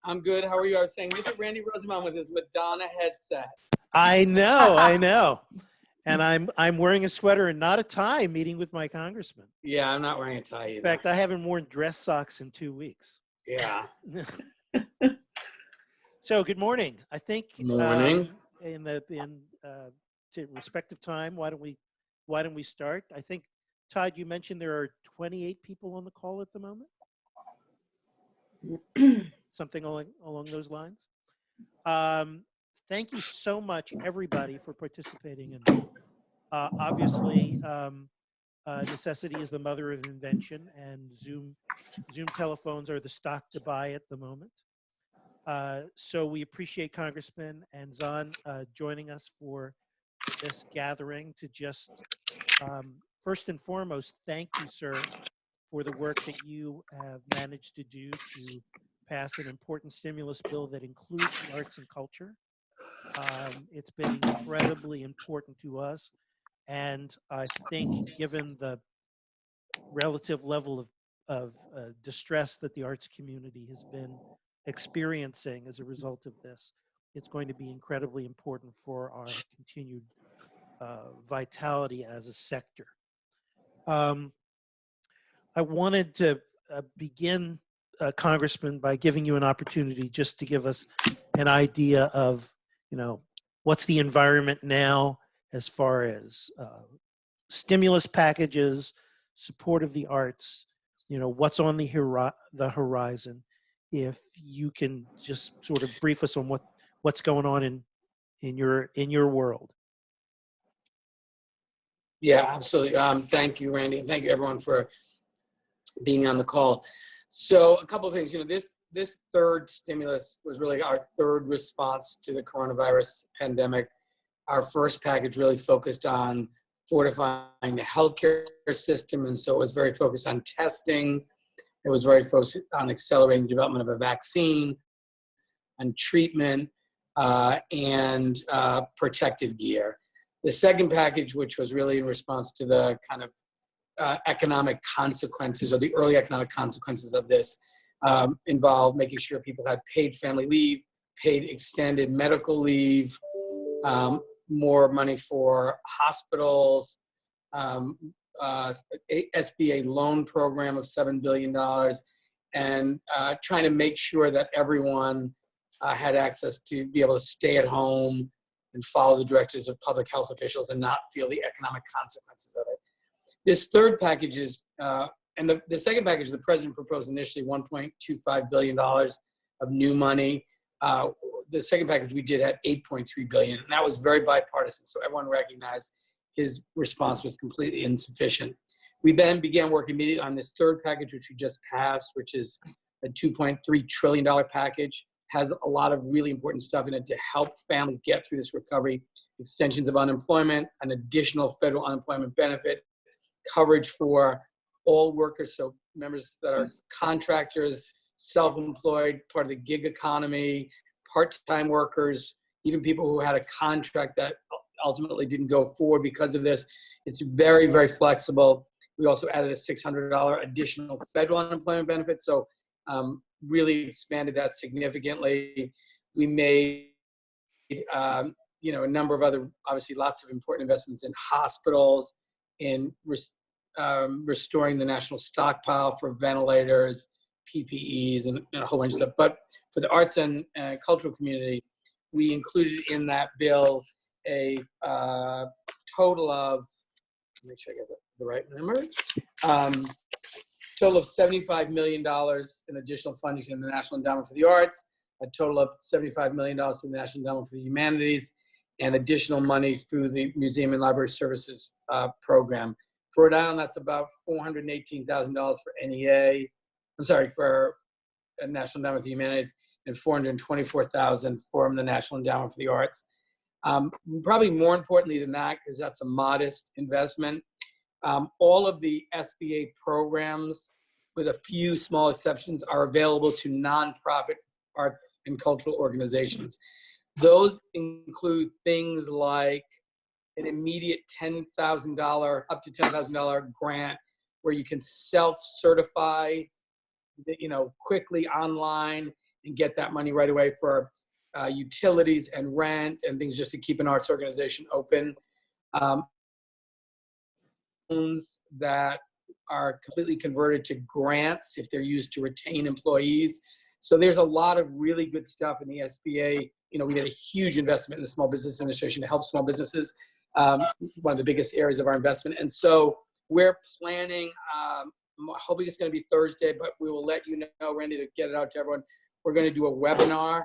I'm good. How are you? I was saying, look at Randy Rosenbaum with his Madonna headset. I know. And I'm wearing a sweater and not a tie, meeting with my congressman. Yeah, I'm not wearing a tie either. In fact, I haven't worn dress socks in 2 weeks. Yeah. So good morning. I think Morning. in to respective time, why don't we start? I think, Todd, you mentioned there are 28 people on the call at the moment. Something along those lines. Thank you so much, everybody, for participating in this. Obviously, necessity is the mother of invention, and Zoom telephones are the stock to buy at the moment. So we appreciate Congressman and Zahn joining us for this gathering to just, first and foremost, thank you, sir, for the work that you have managed to do to pass an important stimulus bill that includes the arts and culture. It's been incredibly important to us. And I think given the relative level of distress that the arts community has been experiencing as a result of this, it's going to be incredibly important for our continued vitality as a sector. I wanted to begin, Congressman, by giving you an opportunity just to give us an idea of, what's the environment now as far as stimulus packages, support of the arts, what's on the horizon. If you can just sort of brief us on what's going on in your world. Yeah, absolutely. Thank you, Randy, and thank you everyone for being on the call. So a couple of things, this third stimulus was really our third response to the coronavirus pandemic. Our first package really focused on fortifying the healthcare system, and so it was very focused on testing. It was very focused on accelerating development of a vaccine and treatment and protective gear. The second package, which was really in response to the kind of economic consequences or the early economic consequences of this, involved making sure people had paid family leave, paid extended medical leave, more money for hospitals, SBA loan program of $7 billion, and trying to make sure that everyone had access to be able to stay at home and follow the directives of public health officials and not feel the economic consequences of it. This third package is, and the second package, the president proposed initially $1.25 billion of new money. The second package we did had $8.3 billion, and that was very bipartisan, so everyone recognized his response was completely insufficient. We then began work immediately on this third package, which we just passed, which is a $2.3 trillion package, has a lot of really important stuff in it to help families get through this recovery, extensions of unemployment, an additional federal unemployment benefit, coverage for all workers, so members that are contractors, self-employed, part of the gig economy, part-time workers, even people who had a contract that ultimately didn't go forward because of this. It's very, very flexible. We also added a $600 additional federal unemployment benefit, so really expanded that significantly. We made, a number of other, obviously lots of important investments in hospitals, in restoring the national stockpile for ventilators, PPEs, and a whole bunch of stuff. But for the arts and cultural community, we included in that bill a total of, make sure I get the right number, total of $75 million in additional funding in the National Endowment for the Arts, a total of $75 million in the National Endowment for the Humanities, and additional money through the Museum and Library Services program. For Rhode Island, that's about $418,000 for NEA, for National Endowment for the Humanities, and $424,000 from the National Endowment for the Arts. Probably more importantly than that, because that's a modest investment, all of the SBA programs, with a few small exceptions, are available to nonprofit arts and cultural organizations. Those include things like an immediate $10,000, up to $10,000 grant where you can self-certify, quickly online and get that money right away for utilities and rent and things just to keep an arts organization open. Loans that are completely converted to grants if they're used to retain employees. So there's a lot of really good stuff in the SBA. You know, we did a huge investment in the Small Business Administration to help small businesses, one of the biggest areas of our investment. And so we're planning, I'm hoping it's going to be Thursday, but we will let you know, Randy, to get it out to everyone. We're going to do a webinar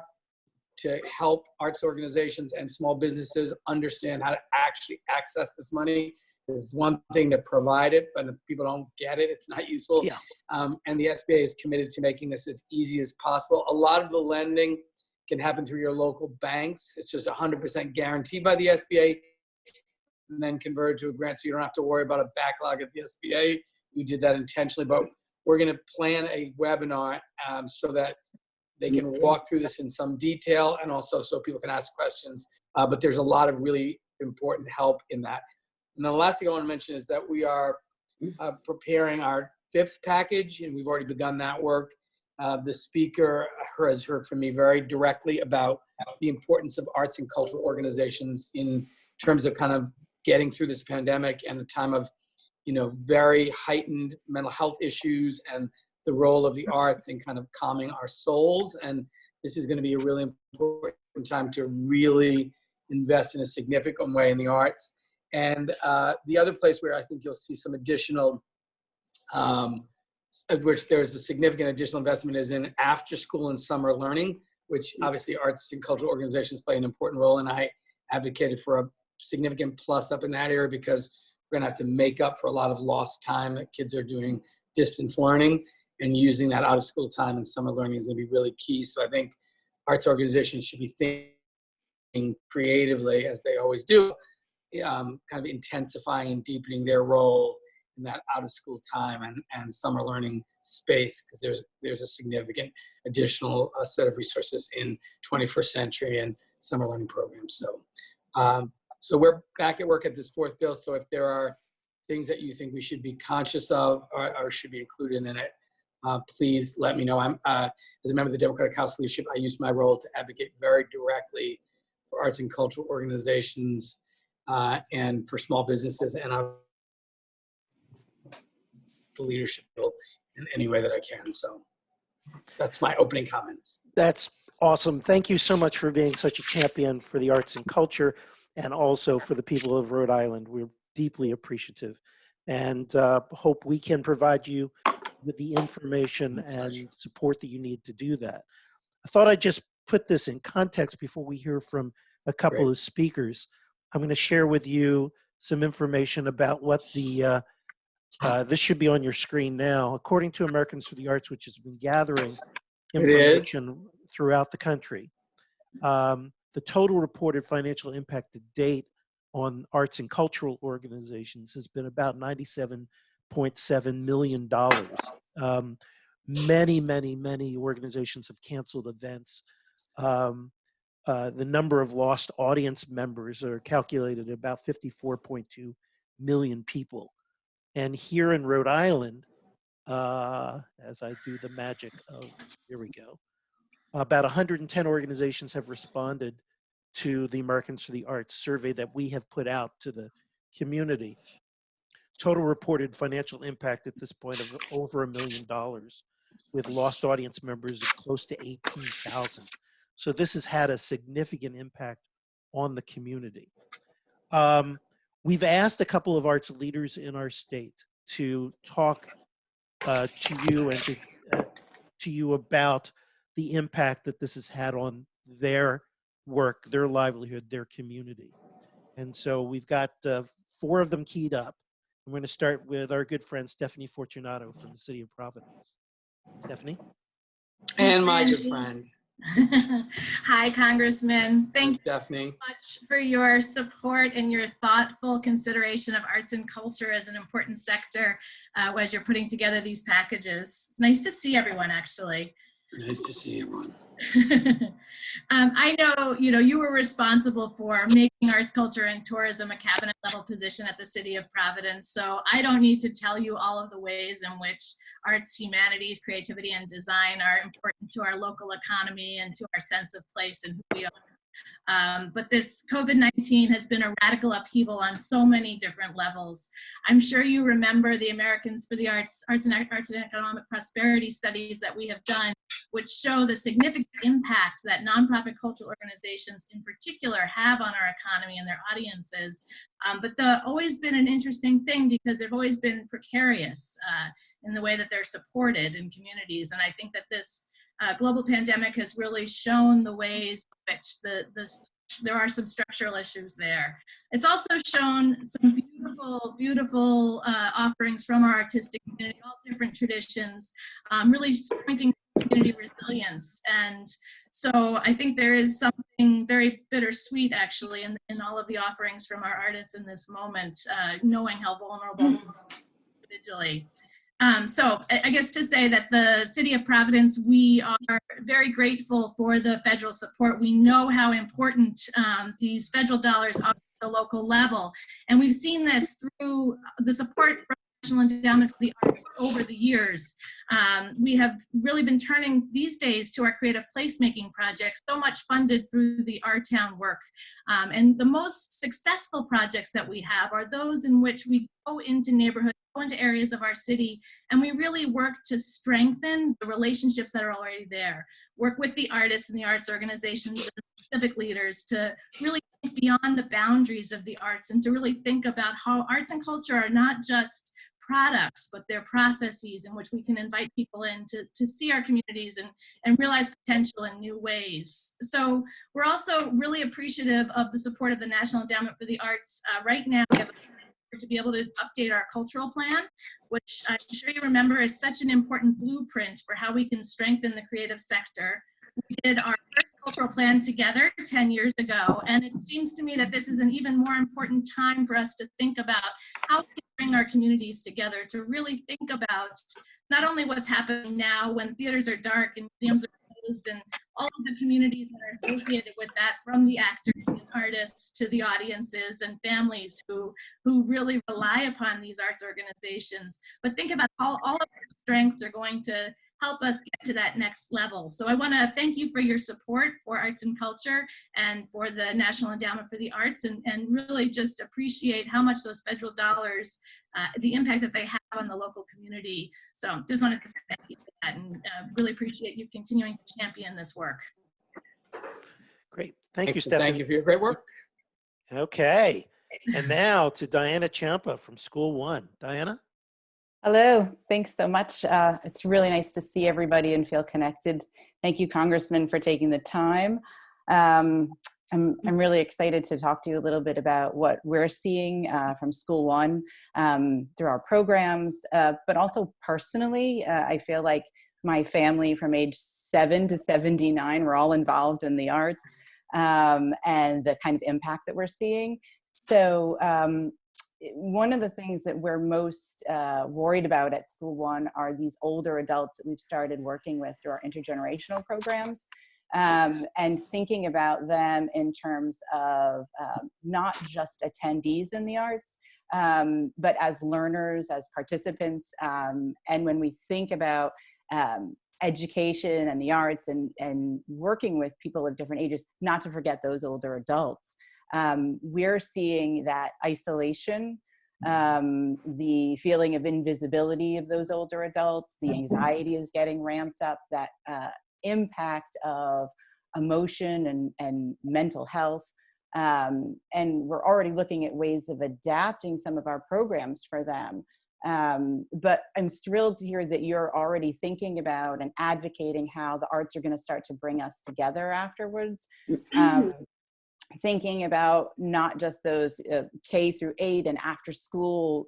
to help arts organizations and small businesses understand how to actually access this money. There's one thing to provide it, but if people don't get it, it's not useful. Yeah. And the SBA is committed to making this as easy as possible. A lot of the lending can happen through your local banks. It's just 100% guaranteed by the SBA and then converted to a grant, so you don't have to worry about a backlog at the SBA. We did that intentionally, but we're going to plan a webinar so that they can walk through this in some detail and also so people can ask questions. But there's a lot of really important help in that. And the last thing I want to mention is that we are preparing our 5th package, and we've already begun that work. The speaker has heard from me very directly about the importance of arts and cultural organizations in terms of kind of getting through this pandemic and a time of, you know, very heightened mental health issues and the role of the arts in kind of calming our souls. And this is going to be a really important time to really invest in a significant way in the arts. And the other place where I think you'll see some additional, which there's a significant additional investment, is in after school and summer learning, which obviously arts and cultural organizations play an important role. And I advocated for a significant plus up in that area because we're gonna have to make up for a lot of lost time that kids are doing distance learning, and using that out of school time and summer learning is gonna be really key. So I think arts organizations should be thinking creatively, as they always do, kind of intensifying and deepening their role in that out of school time and summer learning space, because there's a significant additional set of resources in 21st century and summer learning programs. So, so we're back at work at this 4th bill. So if there are things that you think we should be conscious of or should be included in it, please let me know. I'm as a member of the Democratic House leadership, I use my role to advocate very directly for arts and cultural organizations and for small businesses, and the leadership bill in any way that I can. So that's my opening comments. That's awesome. Thank you so much for being such a champion for the arts and culture, and also for the people of Rhode Island. We're deeply appreciative, and hope we can provide you with the information and support that you need to do that. I thought I'd just put this in context before we hear from a couple of speakers. I'm going to share with you some information about what the, this should be on your screen now. According to Americans for the Arts, which has been gathering information throughout the country, the total reported financial impact to date on arts and cultural organizations has been about $97.7 million. Many organizations have canceled events. The number of lost audience members are calculated at about 54.2 million people. And here in Rhode Island, as I do the magic of, here we go, about 110 organizations have responded to the Americans for the Arts survey that we have put out to the community. Total reported financial impact at this point of over $1 million, with lost audience members of close to 18,000. So this has had a significant impact on the community. We've asked a couple of arts leaders in our state to talk to you and to you about the impact that this has had on their work, their livelihood, their community. And so we've got 4 of them keyed up. I'm going to start with our good friend Stephanie Fortunato from the city of Providence. Stephanie? And my good friend. Hi, Congressman. Thank you Stephanie so much for your support and your thoughtful consideration of arts and culture as an important sector as you're putting together these packages. It's nice to see everyone, actually. Nice to see everyone. I know, you were responsible for making arts, culture, and tourism a cabinet level position at the City of Providence. So I don't need to tell you all of the ways in which arts, humanities, creativity, and design are important to our local economy and to our sense of place and who we are. But this COVID-19 has been a radical upheaval on so many different levels. I'm sure you remember the Americans for the Arts and Economic Prosperity studies that we have done, which show the significant impact that nonprofit cultural organizations in particular have on our economy and their audiences. But always been an interesting thing because they've always been precarious in the way that they're supported in communities. And I think that this global pandemic has really shown the ways in which there are some structural issues there. It's also shown some beautiful, beautiful offerings from our artistic community, all different traditions, really pointing to community resilience. And so I think there is something very bittersweet actually in all of the offerings from our artists in this moment, knowing how vulnerable we are individually. So I guess to say that the City of Providence, we are very grateful for the federal support. We know how important these federal dollars are at the local level. And we've seen this through the support from the National Endowment for the Arts over the years. We have really been turning these days to our creative placemaking projects, so much funded through the Our Town work. And the most successful projects that we have are those in which we go into neighborhoods, go into areas of our city, and we really work to strengthen the relationships that are already there. Work with the artists and the arts organizations and civic leaders to really think beyond the boundaries of the arts and to really think about how arts and culture are not just products, but they're processes in which we can invite people in to see our communities and realize potential in new ways. So we're also really appreciative of the support of the National Endowment for the Arts. Right now, we have to be able to update our cultural plan, which I'm sure you remember is such an important blueprint for how we can strengthen the creative sector. We did our first cultural plan together 10 years ago, and it seems to me that this is an even more important time for us to think about how we can bring our communities together to really think about not only what's happening now when theaters are dark and museums are closed and all of the communities that are associated with that, from the actors and artists to the audiences and families who really rely upon these arts organizations, but think about how all of their strengths are going to help us get to that next level. So I want to thank you for your support for arts and culture and for the National Endowment for the Arts, and really just appreciate how much those federal dollars, the impact that they have on the local community. So just wanted to say thank you for that, and really appreciate you continuing to champion this work. Great. Thank you, Excellent. Stephanie. Thank you for your great work. Okay. And now to Diana Ciampa from School One. Diana? Hello, thanks so much. It's really nice to see everybody and feel connected. Thank you, Congressman, for taking the time. I'm really excited to talk to you a little bit about what we're seeing from School One through our programs, but also personally, I feel like my family from age 7 to 79, we're all involved in the arts and the kind of impact that we're seeing. So one of the things that we're most worried about at School One are these older adults that we've started working with through our intergenerational programs, and thinking about them in terms of not just attendees in the arts, but as learners, as participants. And when we think about education and the arts and working with people of different ages, not to forget those older adults. We're seeing that isolation, the feeling of invisibility of those older adults, the anxiety is getting ramped up, that impact of emotion and mental health. And we're already looking at ways of adapting some of our programs for them. But I'm thrilled to hear that you're already thinking about and advocating how the arts are going to start to bring us together afterwards. Thinking about not just those K through 8 and after school,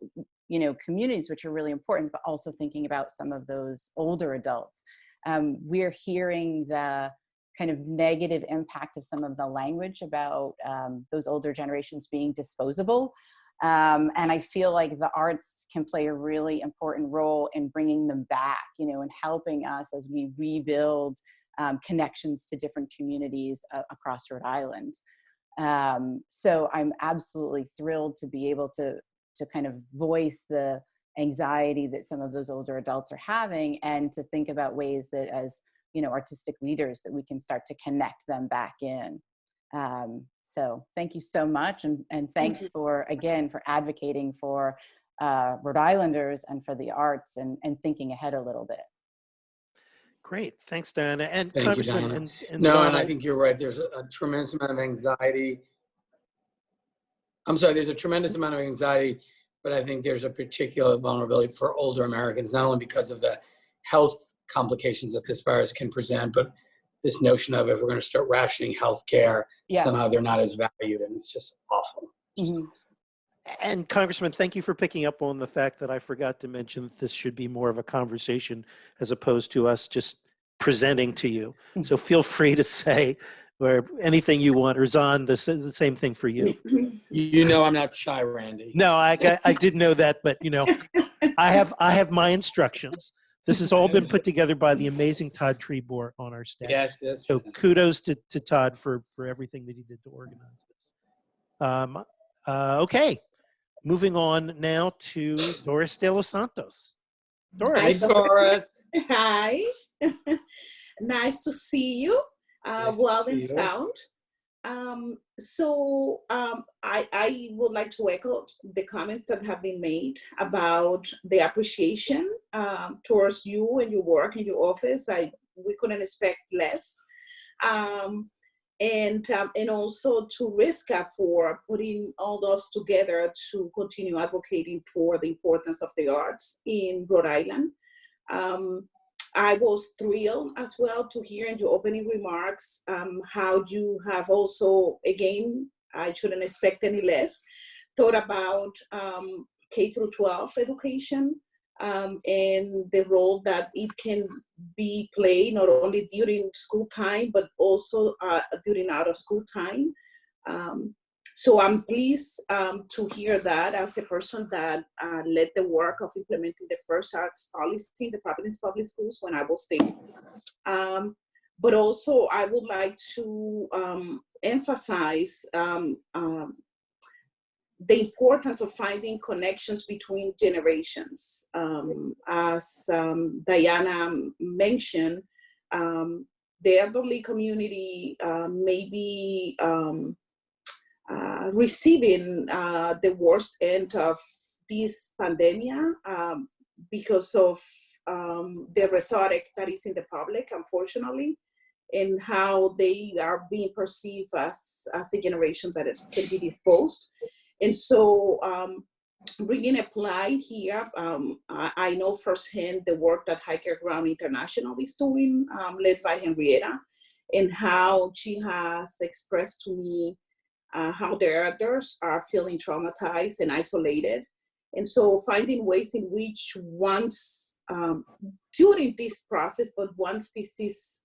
communities, which are really important, but also thinking about some of those older adults. We're hearing the kind of negative impact of some of the language about those older generations being disposable. And I feel like the arts can play a really important role in bringing them back, and helping us as we rebuild connections to different communities across Rhode Island. So I'm absolutely thrilled to be able to kind of voice the anxiety that some of those older adults are having, and to think about ways that as, artistic leaders, that we can start to connect them back in. So thank you so much. And thanks for advocating for Rhode Islanders and for the arts, and thinking ahead a little bit. Great. Thanks, Diana. And Thank you, Congressman, Diana. and No, John, and I think you're right. There's a tremendous amount of anxiety. I'm sorry, there's a tremendous amount of anxiety, but I think there's a particular vulnerability for older Americans, not only because of the health complications that this virus can present, but this notion of, if we're going to start rationing healthcare, somehow they're not as valued, and it's just awful. And Congressman, thank you for picking up on the fact that I forgot to mention that this should be more of a conversation as opposed to us just presenting to you. So feel free to say or anything you want. Razan, the same thing for you. I'm not shy, Randy. No, I did know that, but I have my instructions. This has all been put together by the amazing Todd Trebor on our staff. Yes. So kudos to Todd for everything that he did to organize this. Okay, moving on now to Doris De Los Santos. Doris. Hi, Doris. Hi. Nice to see you. Well and sound. I would like to echo the comments that have been made about the appreciation towards you and your work in your office. We couldn't expect less. And also to RISCA for putting all those together to continue advocating for the importance of the arts in Rhode Island. I was thrilled as well to hear in your opening remarks how you have also, again, I shouldn't expect any less, thought about K through 12 education and the role that it can be played not only during school time, but also during out of school time. So I'm pleased to hear that as a person that led the work of implementing the first arts policy in the Providence Public Schools when I was there. But also I would like to emphasize the importance of finding connections between generations. As Diana mentioned, the elderly community may be receiving the worst end of this pandemic because of the rhetoric that is in the public, unfortunately, and how they are being perceived as a generation that can be disposed. And so bringing Apply here, I know firsthand the work that Hiker Ground International is doing, led by Henrietta, and how she has expressed to me how their elders are feeling traumatized and isolated. And so finding ways in which once, during this process, but once this is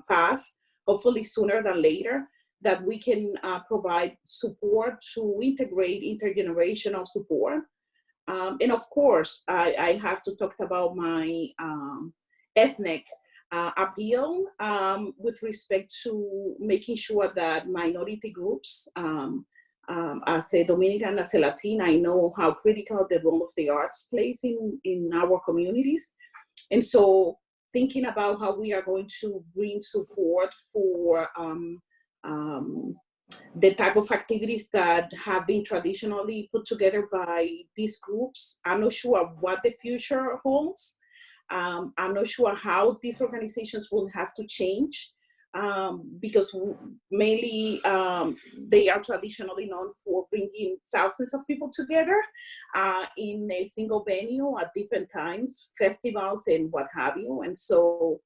passed, hopefully sooner than later, that we can provide support to integrate intergenerational support. And of course, I have to talk about my ethnic appeal with respect to making sure that minority groups, as a Dominican, as a Latina, I know how critical the role of the arts plays in our communities. And so thinking about how we are going to bring support for the type of activities that have been traditionally put together by these groups. I'm not sure what the future holds. I'm not sure how these organizations will have to change because mainly they are traditionally known for bringing thousands of people together in a single venue at different times, festivals and what have you. And so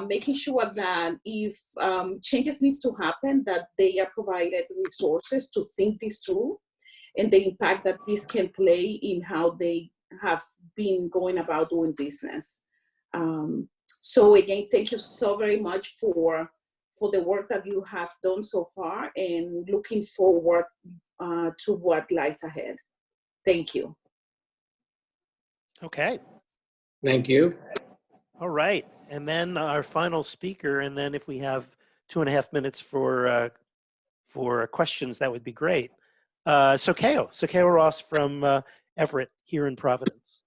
making sure that if changes needs to happen, that they are provided resources to think this through and the impact that this can play in how they have been going about doing business. So again, thank you so very much for the work that you have done so far and looking forward to what lies ahead. Thank you. Okay. Thank you. All right. And then our final speaker, and then if we have 2.5 minutes for questions, that would be great. Sokeo Ross from Everett here in Providence.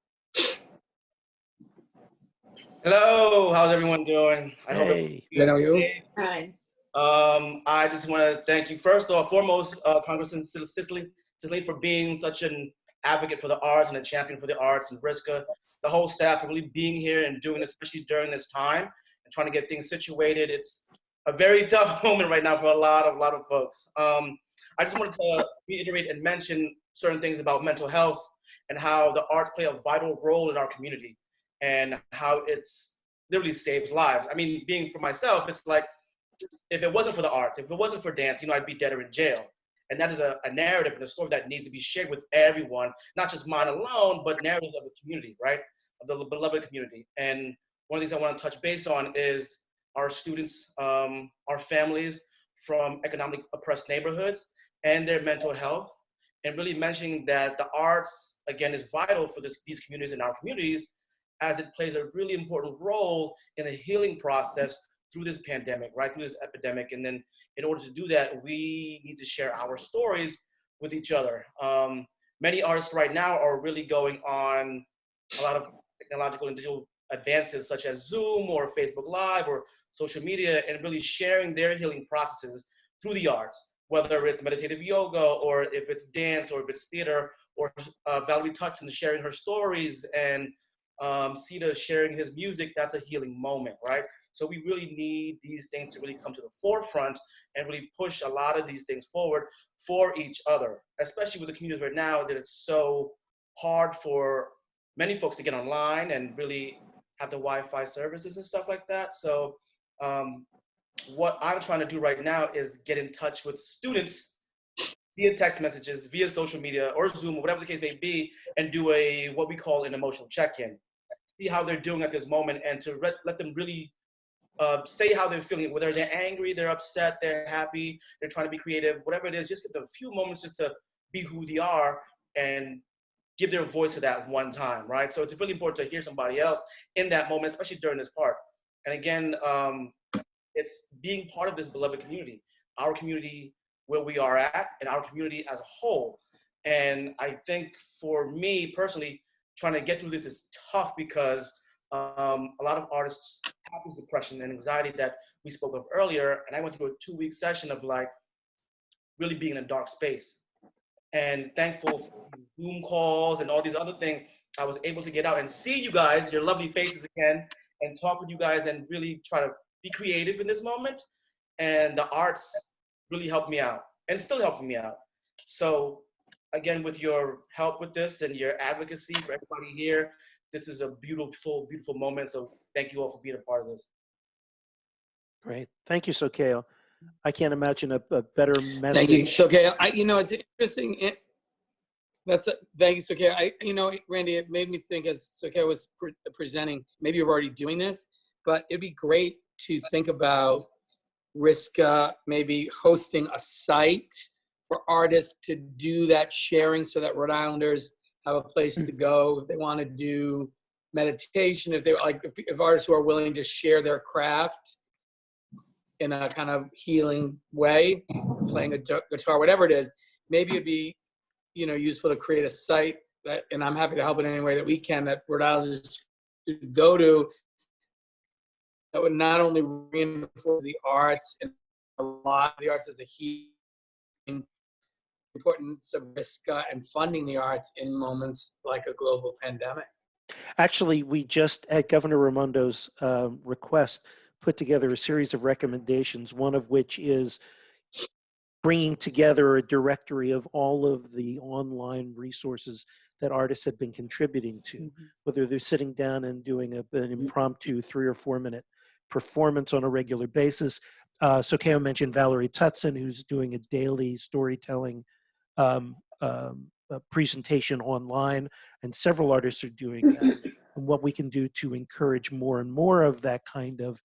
Hello, how's everyone doing? I hope Hey. Good, how are you? Hi. I just want to thank you first and foremost, Congressman Cicilline, for being such an advocate for the arts and a champion for the arts, and Briska, the whole staff for really being here and doing this, especially during this time and trying to get things situated. It's a very tough moment right now for a lot of folks. I just wanted to reiterate and mention certain things about mental health and how the arts play a vital role in our community and how it's literally saves lives. I mean, being for myself, it's like, if it wasn't for the arts, if it wasn't for dance, I'd be dead or in jail. And that is a narrative and a story that needs to be shared with everyone, not just mine alone, but narratives of the community, right? Of the beloved community. And one of the things I want to touch base on is our students, our families from economically oppressed neighborhoods and their mental health, and really mentioning that the arts, again, is vital for these communities and our communities, as it plays a really important role in the healing process through this pandemic, right, through this epidemic. And then in order to do that, we need to share our stories with each other. Many artists right now are really going on a lot of technological and digital advances such as Zoom or Facebook Live or social media, and really sharing their healing processes through the arts, whether it's meditative yoga or if it's dance or if it's theater, or Valerie Tutson sharing her stories and Sita sharing his music. That's a healing moment, right? So we really need these things to really come to the forefront and really push a lot of these things forward for each other, especially with the communities right now that it's so hard for many folks to get online and really have the Wi-Fi services and stuff like that. So what I'm trying to do right now is get in touch with students via text messages, via social media or Zoom, or whatever the case may be, and do what we call an emotional check-in. See how they're doing at this moment, and to let them really say how they're feeling, whether they're angry, they're upset, they're happy, they're trying to be creative, whatever it is, just get a few moments just to be who they are and give their voice to that one time, right? So it's really important to hear somebody else in that moment, especially during this part. And again, it's being part of this beloved community, our community where we are at, and our community as a whole. And I think for me personally, trying to get through this is tough because a lot of artists have this depression and anxiety that we spoke of earlier. And I went through a 2-week session of like really being in a dark space. And thankful for Zoom calls and all these other things, I was able to get out and see you guys, your lovely faces again, and talk with you guys and really try to be creative in this moment. And the arts really helped me out and still helping me out. So again, with your help with this and your advocacy for everybody here, this is a beautiful, beautiful moment. So thank you all for being a part of this. Great. Thank you, Sokeo. I can't imagine a better message. Thank you, Sokeo. It's interesting. Thank you, Sokeo. Randy, it made me think as Sokeo was presenting, maybe you're already doing this, but it'd be great to think about Riska maybe hosting a site for artists to do that sharing so that Rhode Islanders have a place to go if they want to do meditation, if artists who are willing to share their craft in a kind of healing way, playing a guitar, whatever it is, maybe it'd be, useful to create a site that, and I'm happy to help in any way that we can, that Rhode Islanders could go to, that would not only reinforce the arts and a lot of the arts as a healing, importance of Riska and funding the arts in moments like a global pandemic. Actually, we just, at Governor Raimondo's request, put together a series of recommendations, one of which is bringing together a directory of all of the online resources that artists have been contributing to, whether they're sitting down and doing an impromptu 3 or 4 minute performance on a regular basis. Sokeo mentioned Valerie Tutson, who's doing a daily storytelling presentation online, and several artists are doing that. And what we can do to encourage more and more of that kind of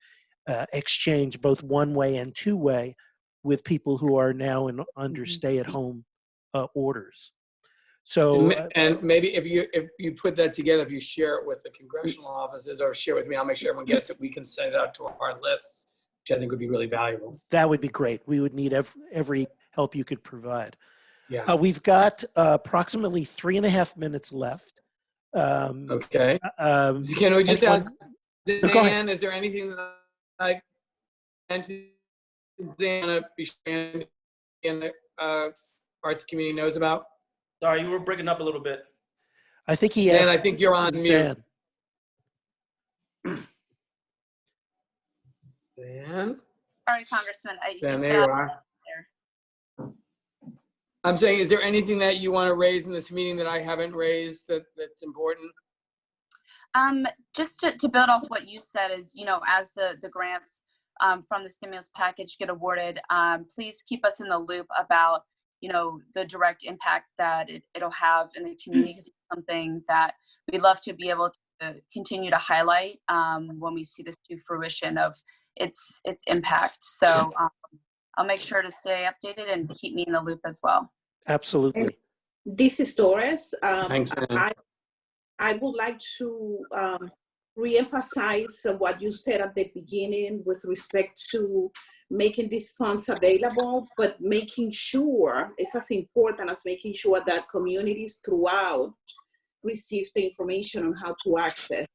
exchange, both one-way and two-way, with people who are now under stay-at-home orders. So And maybe if you put that together, if you share it with the congressional offices or share with me, I'll make sure everyone gets it. We can send it out to our lists, which I think would be really valuable. that would be great. We would need every help you could provide. Yeah. We've got approximately 3.5 minutes left. Okay. Can we just anyone- ask No, go ahead. Dan, is there anything that I mentioned Dan be sharing in the arts community knows about? Sorry, you were breaking up a little bit. I think he Dan, asked. I think you're on mute. Zan. Dan? Sorry, Congressman. Dan, there you are. I'm saying, is there anything that you want to raise in this meeting that I haven't raised that's important? Just to build off what you said is, as the grants from the stimulus package get awarded, please keep us in the loop about, the direct impact that it'll have in the community. Something that we'd love to be able to continue to highlight when we see this to fruition of its impact. So I'll make sure to stay updated and keep me in the loop as well. Absolutely. This is Doris. Thanks, Dan. I would like to reemphasize what you said at the beginning with respect to making these funds available, but making sure it's as important as making sure that communities throughout receive the information on how to access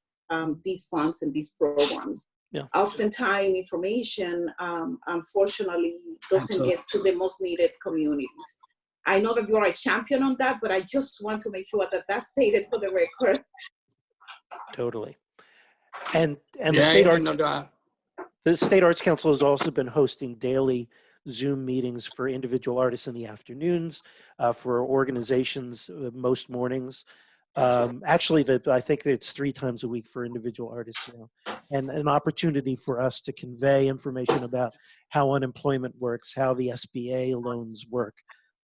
these funds and these programs. Yeah. Oftentimes, information, unfortunately, doesn't get to the most needed communities. I know that you are a champion on that, but I just want to make sure that that's stated for the record. Totally. And the Yeah, state arts, no doubt. the State Arts Council has also been hosting daily Zoom meetings for individual artists in the afternoons, for organizations most mornings. Actually, I think it's 3 times a week for individual artists now, and an opportunity for us to convey information about how unemployment works, how the SBA loans work,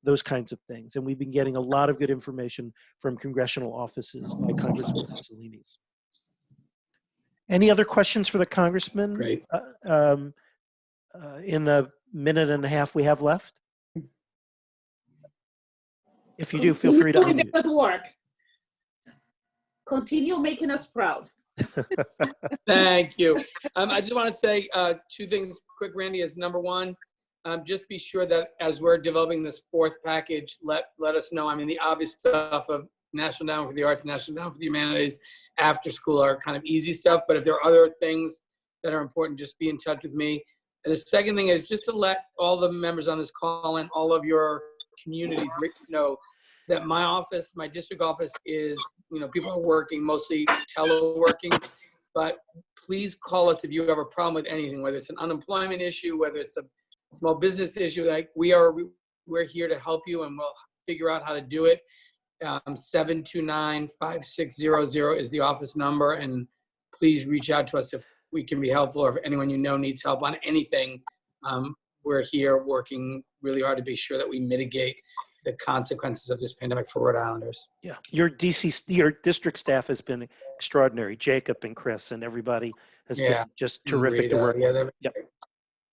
those kinds of things. And we've been getting a lot of good information from congressional offices like Congressman Cicilline's. Any other questions for the Congressman? Great. In the minute and a half we have left? If you do, feel free to Continue unmute. doing good work. Continue making us proud. Thank you. I just want to say 2 things quick, Randy. Is number one, just be sure that as we're developing this 4th package, let us know. I mean, the obvious stuff of National Endowment for the Arts, National Endowment for the Humanities, after school are kind of easy stuff. But if there are other things that are important, just be in touch with me. And the second thing is just to let all the members on this call and all of your communities know that my office, my district office is, people are working, mostly teleworking, but please call us if you have a problem with anything, whether it's an unemployment issue, whether it's a small business issue. Like we're here to help you, and we'll figure out how to do it. 729-5600 is the office number, and please reach out to us if we can be helpful, or if anyone needs help on anything. We're here working really hard to be sure that we mitigate the consequences of this pandemic for Rhode Islanders. Yeah, your district staff has been extraordinary. Jacob and Chris and everybody has been just terrific to work with.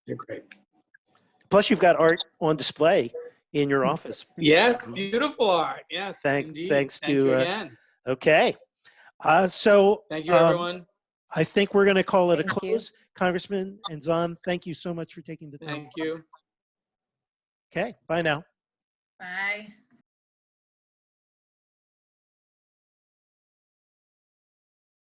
They're great. Plus, you've got art on display in your office. Yes, beautiful art. Yes, indeed. Thanks Thank you to. again. Okay, so thank you, everyone. I think we're going to call it a Thank you. close. Congressman and Zahn, thank you so much for taking the time. Thank you. Okay, bye now. Bye.